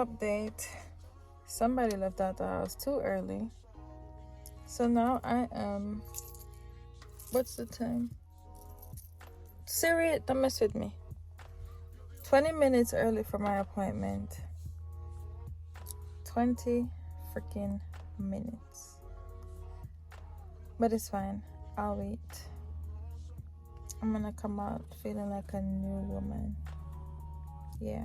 Update. Somebody left out the house too early. So now I am, what's the time? Siri, don't mess with me. 20 minutes early for my appointment. 20 freaking minutes. But it's fine. I'll wait. I'm gonna come out feeling like a new woman. Yeah.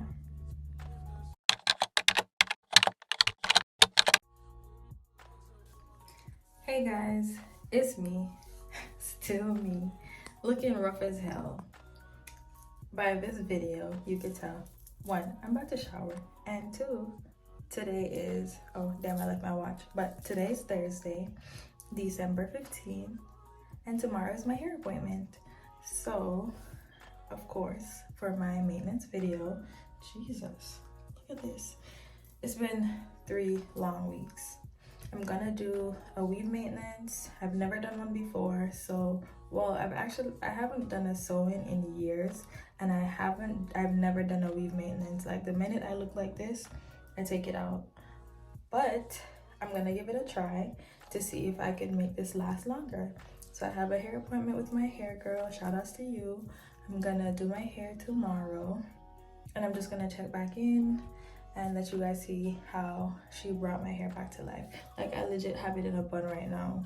Hey guys, it's me. Still me. Looking rough as hell. By this video, you could tell. 1, I'm about to shower. And 2, today is, oh damn, I left my watch. But today's Thursday, December 15th. And tomorrow is my hair appointment. So, of course, for my maintenance video, Jesus, look at this. It's been 3 long weeks. I'm gonna do a weave maintenance. I've never done one before, so well, I haven't done a sew-in in years, and I've never done a weave maintenance. Like the minute I look like this, I take it out. But I'm gonna give it a try to see if I can make this last longer. So I have a hair appointment with my hair girl. Shout outs to you. I'm gonna do my hair tomorrow, and I'm just gonna check back in and let you guys see how she brought my hair back to life. Like, I legit have it in a bun right now.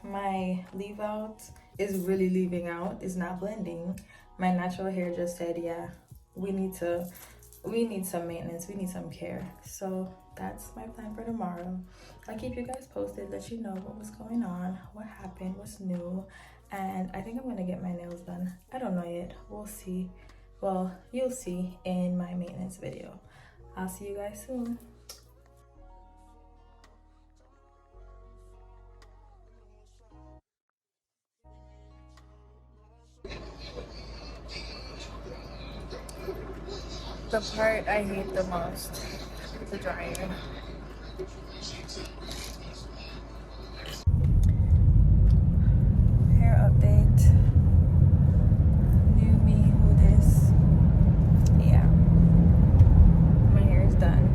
My leave out is really leaving out. It's not blending. My natural hair just said, yeah, we need some maintenance, we need some care. So that's my plan for tomorrow. I'll keep you guys posted, let you know what was going on, what happened, what's new. And I think I'm gonna get my nails done. I don't know yet, we'll see. Well, you'll see in my maintenance video. I'll see you guys soon. The part I hate the most, the dryer. Hair update. New me, who this? Yeah. My hair is done.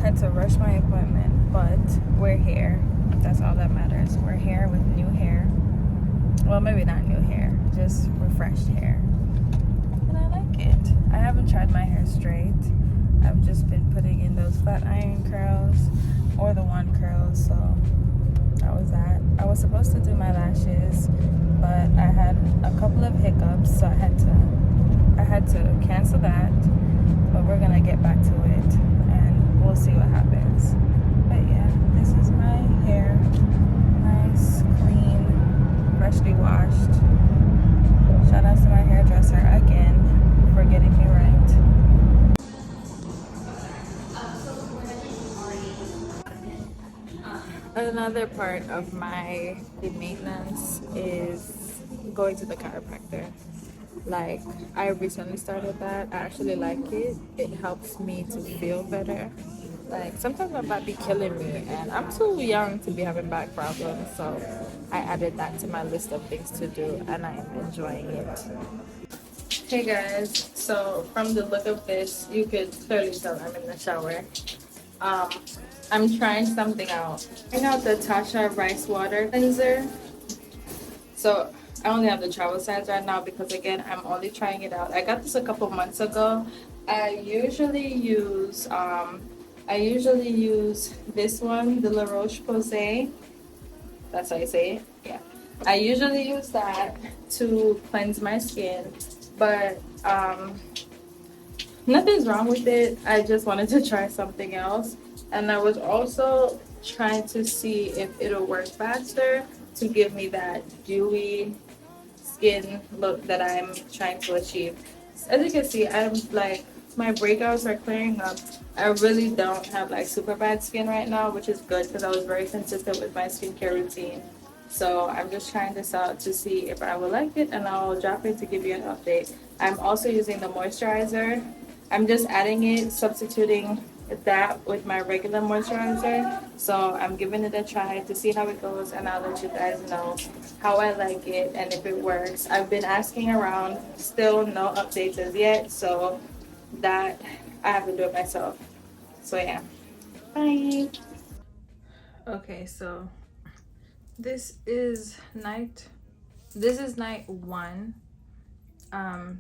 Had to rush my appointment, but we're here. That's all that matters. We're here with new hair. Well, maybe not new hair, just refreshed hair. And I like it. I haven't tried my hair straight. I've just been putting in those flat iron curls or the one curls, so that was that. I was supposed to do my lashes, but I had a couple of hiccups, so I had to cancel that. But we're gonna get back to it, and we'll see what happens. But yeah, this is my hair. Nice, clean, freshly washed. Shout out to my hairdresser again for getting me right. Another part of my maintenance is going to the chiropractor. Like, I recently started that. I actually like it. It helps me to feel better. Like, sometimes my back be killing me, and I'm too young to be having back problems, so I added that to my list of things to do, and I am enjoying it. Hey guys, so from the look of this, you could clearly tell I'm in the shower. I'm trying something out. I got the Tasha Rice Water Cleanser. So I only have the travel size right now because, again, I'm only trying it out. I got this a couple months ago. I usually use this one, the La Roche-Posay. That's how you say it. Yeah. I usually use that to cleanse my skin, but nothing's wrong with it. I just wanted to try something else, and I was also trying to see if it'll work faster to give me that dewy skin look that I'm trying to achieve. As you can see, I'm like, my breakouts are clearing up. I really don't have like super bad skin right now, which is good because I was very consistent with my skincare routine. So I'm just trying this out to see if I will like it, and I'll drop it to give you an update. I'm also using the moisturizer. I'm just adding it, substituting that with my regular moisturizer. So I'm giving it a try to see how it goes, and I'll let you guys know how I like it and if it works. I've been asking around, still no updates as yet, so that I have to do it myself. So yeah. Bye. Okay, so this is night night one.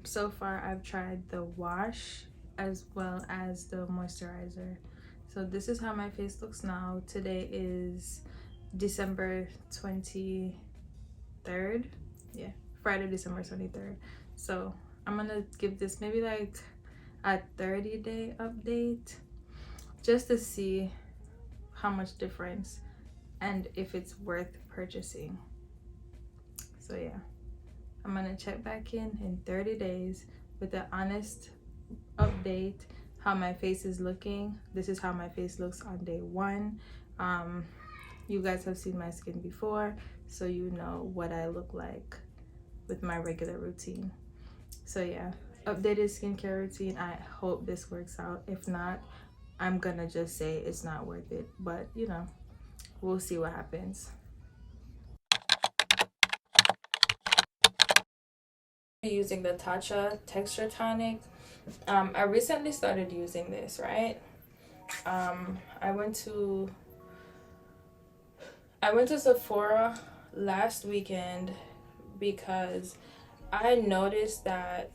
So far I've tried the wash as well as the moisturizer. So this is how my face looks now. Today is December 23rd. Yeah, Friday, December 23rd. So I'm gonna give this maybe like a 30-day update just to see how much difference and if it's worth purchasing. So yeah, I'm gonna check back in 30 days with an honest update how my face is looking. This is how my face looks on day one. You guys have seen my skin before, so you know what I look like with my regular routine. So yeah, updated skincare routine. I hope this works out. If not, I'm gonna just say it's not worth it, but you know, we'll see what happens. Using the Tatcha texture tonic. I recently started using this, right? I went to Sephora last weekend because I noticed that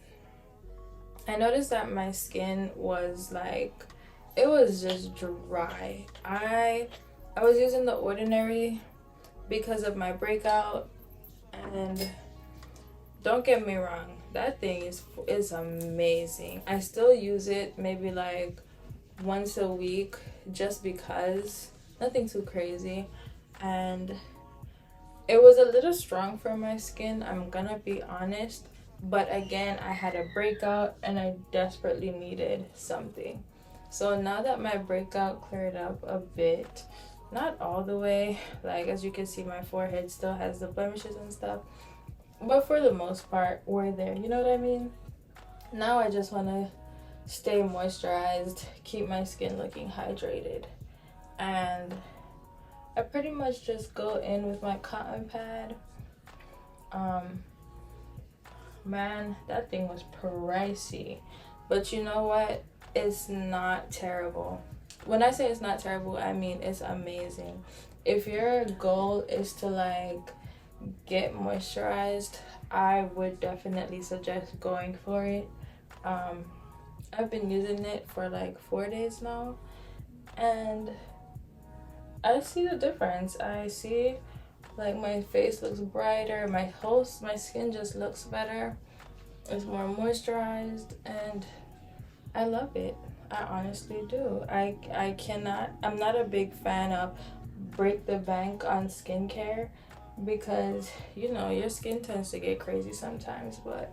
my skin was like, it was just dry. I was using the Ordinary because of my breakout, and don't get me wrong, that thing is amazing. I still use it maybe like once a week just because, nothing too crazy. And it was a little strong for my skin, I'm gonna be honest, but again, I had a breakout and I desperately needed something. So now that my breakout cleared up a bit, not all the way, like as you can see, my forehead still has the blemishes and stuff, but for the most part we're there, you know what I mean? Now I just want to stay moisturized, keep my skin looking hydrated, and I pretty much just go in with my cotton pad. Man, that thing was pricey, but you know what, it's not terrible. When I say it's not terrible, I mean it's amazing. If your goal is to like get moisturized, I would definitely suggest going for it. I've been using it for like 4 days now, and I see the difference. I see like my face looks brighter, my skin just looks better. It's more moisturized, and I love it. I honestly do. I'm not a big fan of break the bank on skincare because you know your skin tends to get crazy sometimes, but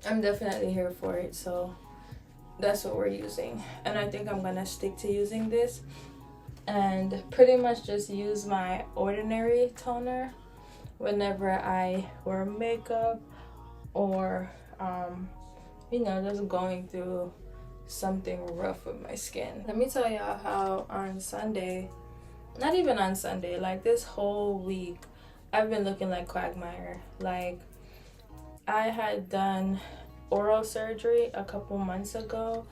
I'm definitely here for it. So that's what we're using, and I think I'm gonna stick to using this and pretty much just use my Ordinary toner whenever I wear makeup or you know, just going through something rough with my skin. Let me tell y'all how on Sunday, not even on Sunday, like this whole week, I've been looking like Quagmire. Like, I had done oral surgery a couple months ago,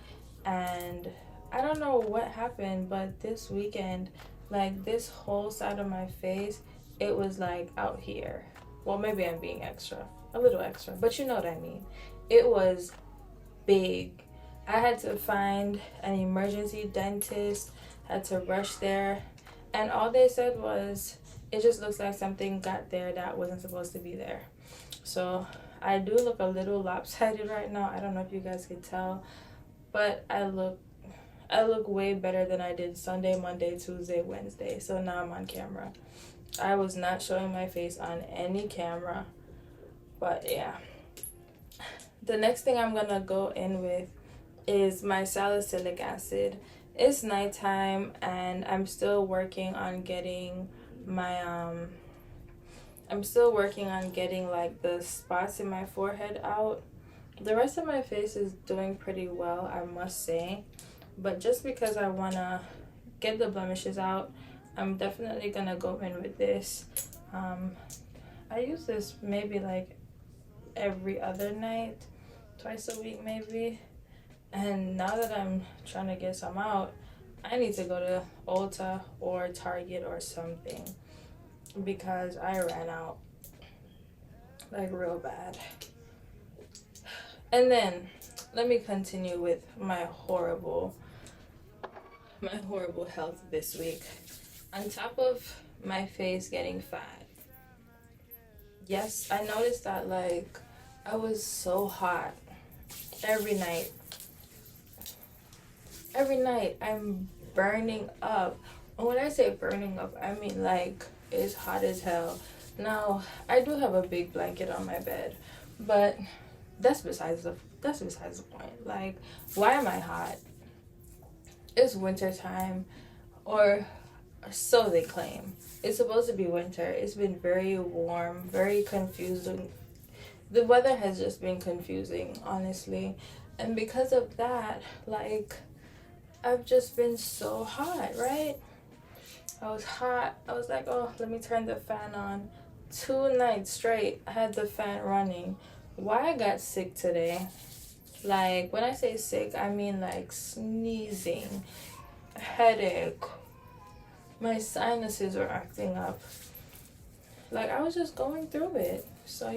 and I don't know what happened, but this weekend, like this whole side of my face, it was like out here. Well, maybe I'm being extra, a little extra, but you know what I mean. It was big. I had to find an emergency dentist, had to rush there, and all they said was, it just looks like something got there that wasn't supposed to be there. So I do look a little lopsided right now. I don't know if you guys could tell, but I look way better than I did Sunday, Monday, Tuesday, Wednesday. So now I'm on camera. I was not showing my face on any camera, but yeah. The next thing I'm gonna go in with is my salicylic acid. It's nighttime and I'm still working on getting my like the spots in my forehead out. The rest of my face is doing pretty well, I must say, but just because I wanna get the blemishes out, I'm definitely gonna go in with this. I use this maybe like every other night, twice a week maybe, And now that I'm trying to get some out, I need to go to Ulta or Target or something because I ran out like real bad. And then let me continue with my horrible health this week. On top of my face getting fat, yes, I noticed that like I was so hot every night. Every night I'm burning up. And when I say burning up, I mean like it's hot as hell. Now, I do have a big blanket on my bed, but that's besides the point. Like, why am I hot? It's winter time, or so they claim. It's supposed to be winter. It's been very warm, very confusing. The weather has just been confusing, honestly. And because of that, like, I've just been so hot, right? I was hot. I was like, oh, let me turn the fan on. 2 nights straight, I had the fan running. Why I got sick today? Like, when I say sick, I mean like sneezing, headache. My sinuses were acting up. Like, I was just going through it. So,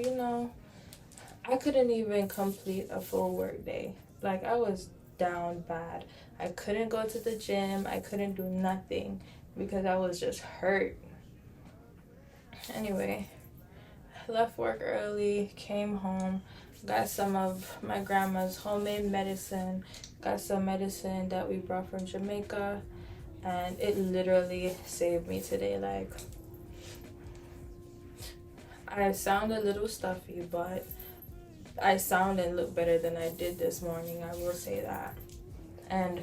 I couldn't even complete a full work day. Like, I was down bad. I couldn't go to the gym. I couldn't do nothing because I was just hurt. Anyway, left work early, came home, got some of my grandma's homemade medicine, got some medicine that we brought from Jamaica, and it literally saved me today. Like, I sound a little stuffy, but I sound and look better than I did this morning, I will say that. And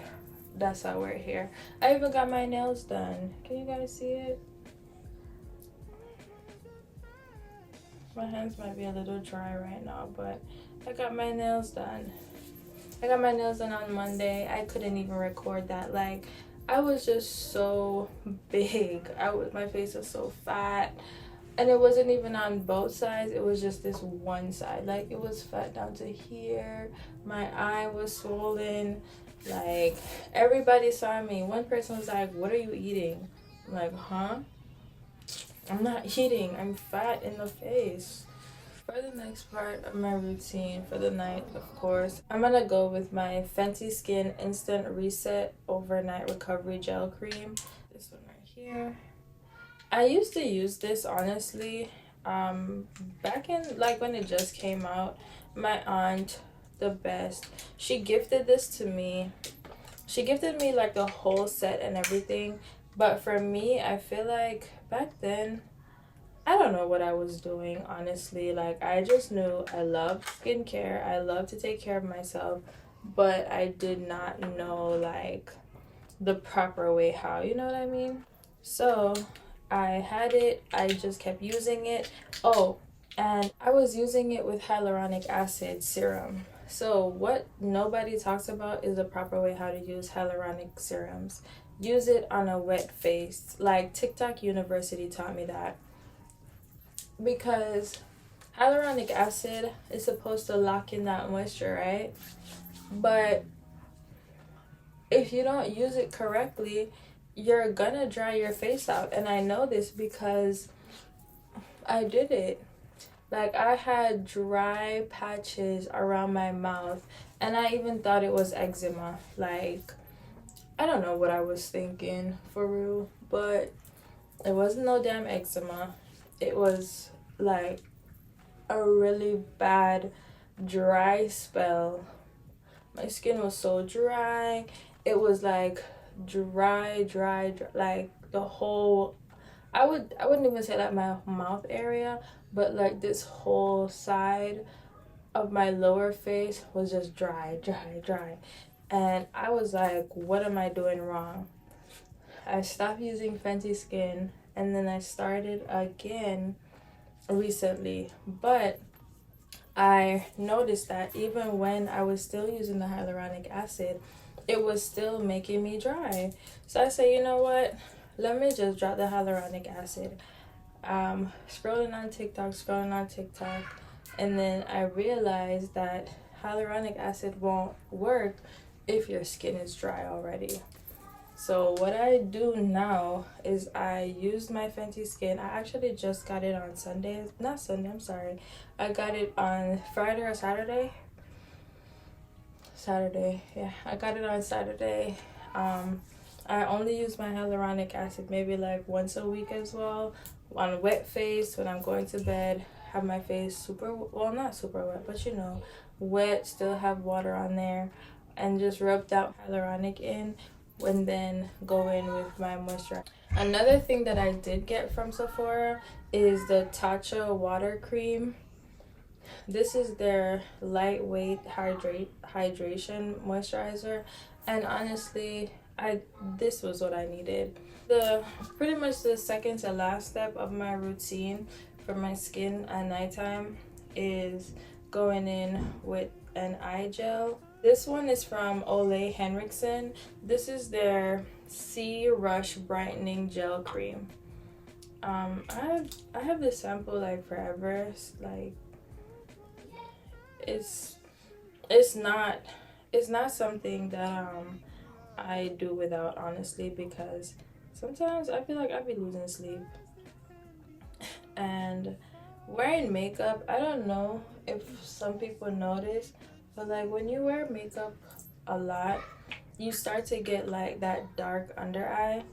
that's how we're here. I even got my nails done. Can you guys see it? My hands might be a little dry right now, but I got my nails done. I got my nails done on Monday. I couldn't even record that. Like, I was just so big. My face was so fat. And it wasn't even on both sides. It was just this one side. Like, it was fat down to here. My eye was swollen. Like, everybody saw me. One person was like, what are you eating? I'm like, huh? I'm not eating. I'm fat in the face. For the next part of my routine for the night, of course, I'm gonna go with my Fenty Skin Instant Reset Overnight Recovery Gel Cream. This one right here. I used to use this, honestly, back in, like, when it just came out. My aunt, the best, she gifted this to me. She gifted me, like, the whole set and everything. But for me, I feel like back then, I don't know what I was doing, honestly. Like, I just knew I loved skincare. I love to take care of myself. But I did not know, like, the proper way how, you know what I mean? So, I had it. I just kept using it. Oh, and I was using it with hyaluronic acid serum. So, what nobody talks about is the proper way how to use hyaluronic serums. Use it on a wet face. Like, TikTok University taught me that. Because hyaluronic acid is supposed to lock in that moisture, right? But if you don't use it correctly, you're gonna dry your face out. And I know this because I did it. Like, I had dry patches around my mouth, and I even thought it was eczema. Like, I don't know what I was thinking, for real, but it wasn't no damn eczema. It was like a really bad dry spell. My skin was so dry. It was like dry, like the whole, I wouldn't even say like my mouth area, but like this whole side of my lower face was just dry. And I was like, what am I doing wrong? I stopped using Fenty Skin, and then I started again recently. But I noticed that even when I was still using the hyaluronic acid, it was still making me dry. So I said, you know what? Let me just drop the hyaluronic acid. Scrolling on TikTok, and then I realized that hyaluronic acid won't work if your skin is dry already. So what I do now is I use my Fenty Skin. I actually just got it on Sunday. Not Sunday, I'm sorry. I got it on Friday or Saturday. Saturday, yeah. I got it on Saturday. I only use my hyaluronic acid maybe like once a week as well. On a wet face when I'm going to bed. Have my face super, well, not super wet, but you know, wet, still have water on there. And just rub that hyaluronic in. And then go in with my moisturizer. Another thing that I did get from Sephora is the Tatcha water cream. This is their lightweight hydration moisturizer, and honestly, this was what I needed. The pretty much the second to last step of my routine for my skin at nighttime is going in with an eye gel. This one is from Ole Henriksen. This is their Sea Rush Brightening Gel Cream. I have this sample like forever. Like it's not something that I do without, honestly, because sometimes I feel like I be losing sleep. And wearing makeup, I don't know if some people notice, but like when you wear makeup a lot, you start to get like that dark under eye,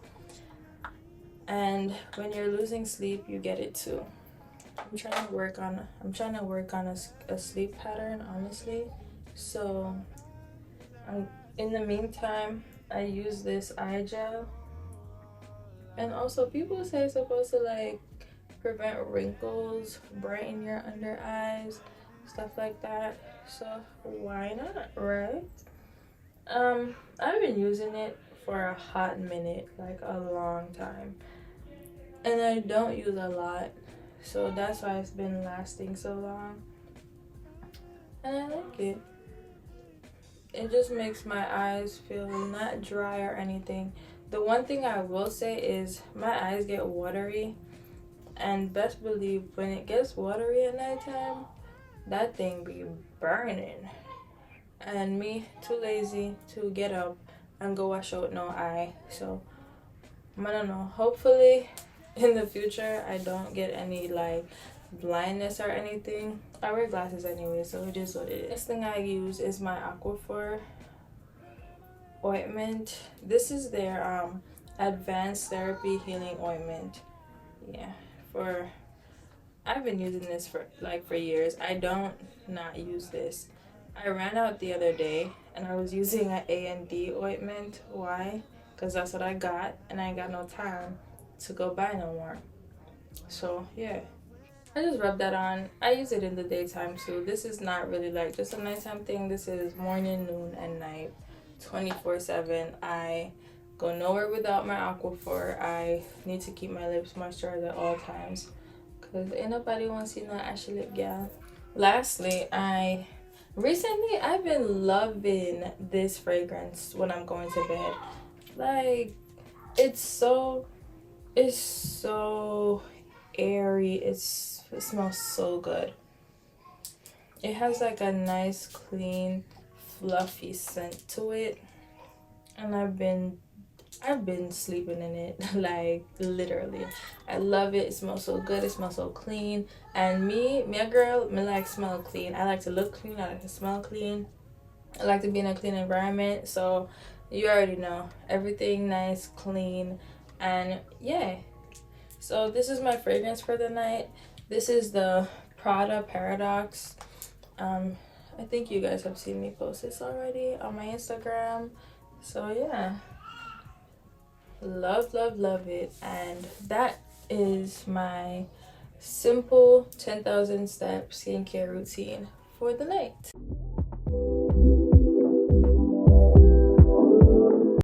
and when you're losing sleep, you get it too. I'm trying to work on a sleep pattern, honestly. So in the meantime, I use this eye gel, and also people say it's supposed to like prevent wrinkles, brighten your under eyes, stuff like that. So why not, right? I've been using it for a hot minute, like a long time, and I don't use a lot, so that's why it's been lasting so long, and I like it. It just makes my eyes feel not dry or anything. The one thing I will say is my eyes get watery, and best believe when it gets watery at nighttime, that thing be burning. And me, too lazy to get up and go wash out no eye. So I don't know. Hopefully in the future I don't get any like blindness or anything. I wear glasses anyway, so it is what it is. Next thing I use is my Aquaphor ointment. This is their advanced therapy healing ointment. Yeah, I've been using this for years. I don't not use this. I ran out the other day and I was using an A&D ointment. Why? Because that's what I got, and I ain't got no time to go buy no more. So yeah, I just rub that on. I use it in the daytime too. This is not really like just a nighttime thing. This is morning, noon, and night, 24/7. I go nowhere without my Aquaphor. I need to keep my lips moisturized at all times, because ain't nobody want to see no ashy lip, gal. Lastly, recently I've been loving this fragrance when I'm going to bed. Like, it's so airy. It smells so good. It has like a nice, clean, fluffy scent to it, and I've been sleeping in it, like literally. I love it. It smells so good. It smells so clean. And me a girl, me like smell clean. I like to look clean. I like to smell clean. I like to be in a clean environment. So you already know, everything nice, clean, and yeah. So this is my fragrance for the night. This is the Prada Paradox. I think you guys have seen me post this already on my Instagram. So yeah, love it. And that is my simple 10,000 step skincare routine for the night.